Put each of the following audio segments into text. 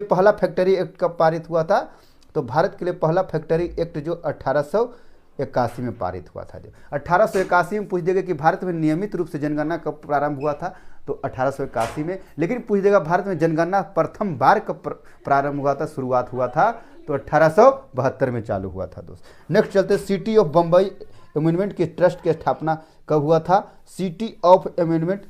पहला factory act कब पारित हुआ था? तो भारत के लिए पहला फैक्ट्री एक्ट जो 1881 में पारित हुआ था। जो 1881 में पूछ देगा कि भारत में नियमित रूप से जनगणना कब प्रारंभ हुआ था, तो 1881 में। लेकिन पूछ देगा भारत में जनगणना प्रथम बार कब प्रारंभ हुआ था, शुरुआत हुआ था, तो 1872 में चालू हुआ था दोस्त। नेक्स्ट चलते, सिटी ऑफ बम्बई अमेंडमेंट की ट्रस्ट की स्थापना कब हुआ था? सिटी ऑफ अमेंडमेंट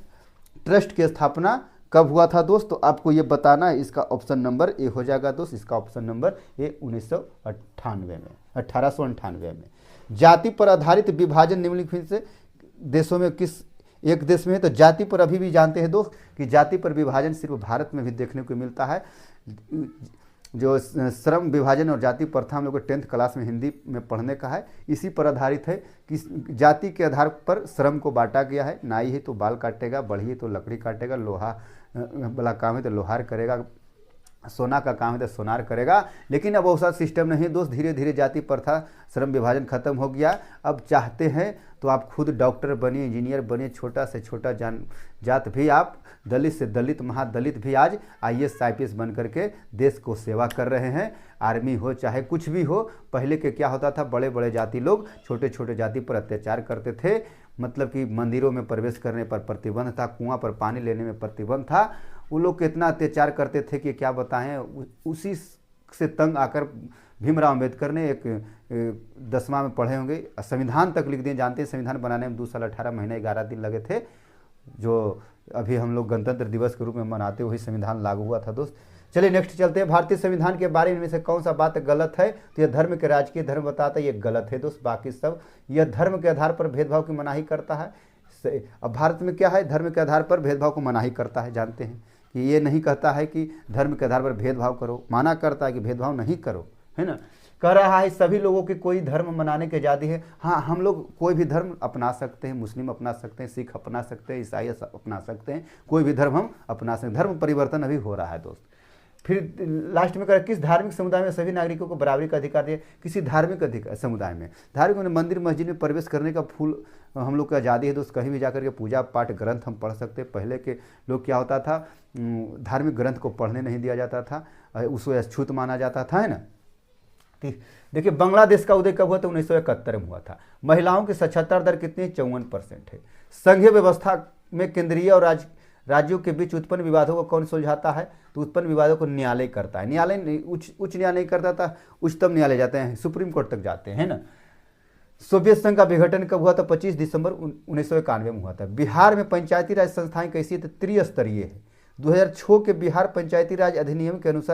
ट्रस्ट की स्थापना कब हुआ था दोस्त? तो आपको ये बताना है, इसका ऑप्शन नंबर ए हो जाएगा दोस्त। इसका ऑप्शन नंबर ए 1998 में, 1898 में। जाति पर आधारित विभाजन निम्नलिखित से देशों में किस एक देश में है? तो जाति पर अभी भी जानते हैं दोस्त कि जाति पर विभाजन सिर्फ भारत में भी देखने को मिलता है। जो श्रम विभाजन और जाति प्रथा हम लोग को 10th क्लास में हिंदी में पढ़ने का है, इसी पर आधारित है कि जाति के आधार पर श्रम को बांटा गया है। नाई है तो बाल काटेगा, बढ़ी है तो लकड़ी काटेगा, लोहा वाला काम है तो लोहार करेगा, सोना का काम है तो सोनार करेगा। लेकिन अब वैसा सिस्टम नहीं दोस्त, धीरे धीरे जाति प्रथा श्रम विभाजन खत्म हो गया। अब चाहते हैं तो आप खुद डॉक्टर बनिए, इंजीनियर बनिए, छोटा से छोटा जात भी आप, दलित से दलित, महादलित भी आज IAS IPS बन करके देश को सेवा कर रहे हैं। आर्मी हो चाहे कुछ भी हो, पहले के क्या होता था, बड़े बड़े जाति लोग छोटे छोटे जाति पर अत्याचार करते थे। मतलब कि मंदिरों में प्रवेश करने पर प्रतिबंध था, कुआं पर पानी लेने में प्रतिबंध था। वो लोग कितना अत्याचार करते थे कि क्या बताएं। उसी से तंग आकर भीमराव अम्बेडकर ने एक 10वां में पढ़े होंगे, संविधान तक लिख दिए। जानते हैं संविधान बनाने में 2 साल 18 महीने 11 दिन लगे थे। जो अभी हम लोग गणतंत्र दिवस के रूप में मनाते वही संविधान लागू हुआ था दोस्त। चलिए नेक्स्ट चलते हैं। भारतीय संविधान के बारे में से कौन सा बात गलत है? तो यह धर्म के राजकीय धर्म बताता है, ये गलत है दोस्त। बाकी सब यह धर्म के आधार पर भेदभाव की मनाही करता है। अब भारत में क्या है, धर्म के आधार पर भेदभाव को मनाही करता है। जानते हैं कि ये नहीं कहता है कि धर्म के आधार पर भेदभाव करो, माना करता है कि भेदभाव नहीं करो, है ना। कह रहा है सभी लोगों की कोई धर्म मनाने की आज़ादी है। हाँ, हम लोग कोई भी धर्म अपना सकते हैं, मुस्लिम अपना सकते हैं, सिख अपना सकते हैं, ईसाई अपना सकते हैं, कोई भी धर्म हम अपना सकते हैं। धर्म परिवर्तन अभी हो रहा है दोस्त। फिर लास्ट में कर, किस धार्मिक समुदाय में सभी नागरिकों को बराबरी का अधिकार दिया? किसी धार्मिक समुदाय में, धार्मिक मंदिर मस्जिद में प्रवेश करने का फूल हम लोग की आज़ादी है दोस्त। कहीं भी जाकर के पूजा पाठ ग्रंथ हम पढ़ सकते हैं। पहले के लोग क्या होता था, धार्मिक ग्रंथ को पढ़ने नहीं दिया जाता था, उसको अछूत माना जाता था, है ना। देखिए बांग्लादेश का उदय कब हुआ? तो 1971 में हुआ था। महिलाओं की साक्षरता दर कितनी है? 54% है। संघीय व्यवस्था में केंद्रीय और राज्यों के बीच उत्पन्न विवादों को कौन सुलझाता है? तो उत्पन्न विवादों को न्यायालय करता है। न्यायालय उच्च न्यायालय करता था, उच्चतम न्यायालय जाते हैं, सुप्रीम कोर्ट तक जाते हैं, है ना। सोवियत संघ का विघटन कब हुआ था? 25 दिसंबर 1991 में हुआ था। बिहार में पंचायती राज संस्थाएं कैसी है? तो त्रिस्तरीय है। 2006 के बिहार पंचायती राज अधिनियम के अनुसार